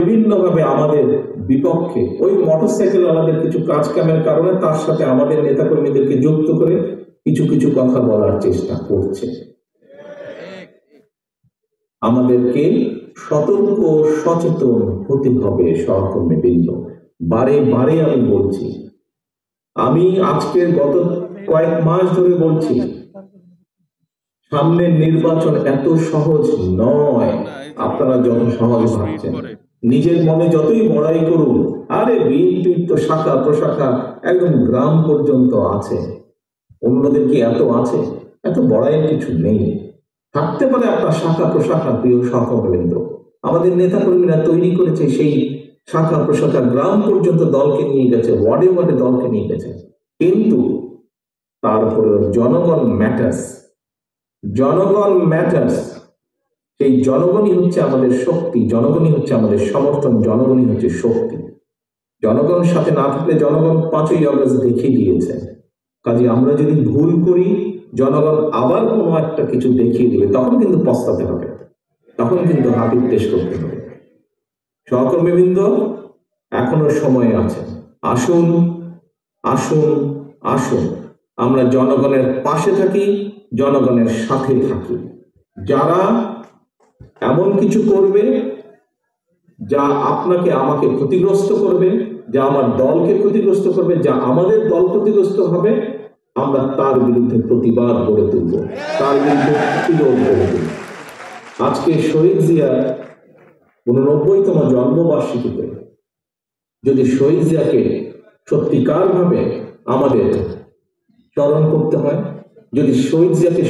বিভিন্নভাবে আমাদের বিপক্ষে ওই মোটরসাইকেল আমাদের কিছু কাজ কামের কারণে তার সাথে আমাদের নেতাকর্মীদেরকে যুক্ত করে কিছু কিছু কথা বলার চেষ্টা করছে। আমাদেরকে সতর্ক সচেতন হতে হবে সহকর্মীবৃন্দ। বারে বারে আমি বলছি, আমি আজকের গত কয়েক মাস ধরে বলছি, সামনের নির্বাচন এত সহজ নয় আপনারা যত সহজ ভাবছেন। নিজের মনে যতই বড়াই করুন, আরে বিএনপির তো শাখা প্রশাখা একদম গ্রাম পর্যন্ত আছে, অন্যদের কি এত আছে? এত বড়াইয়ের কিছু নেই। থাকতে পারে আপনার শাখা প্রশাখা, প্রিয় সহকর্মীবৃন্দ, আমাদের নেতা কর্মীরা তৈরি করেছে সেই শাখা প্রশাখা, গ্রাম পর্যন্ত দলকে নিয়ে গেছে, ওয়ার্ডে ওয়ার্ডে দলকে নিয়ে গেছে, কিন্তু তারপরে জনগণ ম্যাটার্স। জনগণ ম্যাটার্স। সেই জনগণই হচ্ছে আমাদের শক্তি, জনগণই হচ্ছে আমাদের সমর্থন, জনগণই হচ্ছে শক্তি। জনগণ সাথে না থাকলে জনগণ 5ই আগস্ট দেখিয়ে দিয়েছে। কাজে আমরা যদি ভুল করি, জনগণ আবার কোনো একটা কিছু দেখিয়ে দেবে, তখন কিন্তু পস্তাতে হবে, তখন কিন্তু হাতির টেস্ট করতে হবে। সহকর্মীবৃন্দ, এখনো সময় আছে। আসুন আসুন আসুন, আমরা জনগণের পাশে থাকি, জনগণের সাথে থাকি। যারা এমন কিছু করবে যা আপনাকে আমাকে ক্ষতিগ্রস্ত করবে, যা আমার দলকে ক্ষতিগ্রস্ত করবে, যা আমাদের দল ক্ষতিগ্রস্ত হবে, আমরা তার বিরুদ্ধে প্রতিবাদ গড়ে তুলব, তার বিরুদ্ধে প্রতিরোধ গড়ে তুলব। আজকে শহীদ জিয়ার 89তম জন্মবার্ষিকীতে যদি শহীদ জিয়াকে সত্যিকার ভাবে আমাদের স্মরণ করতে হয়, যদি শহীদ জিয়াকে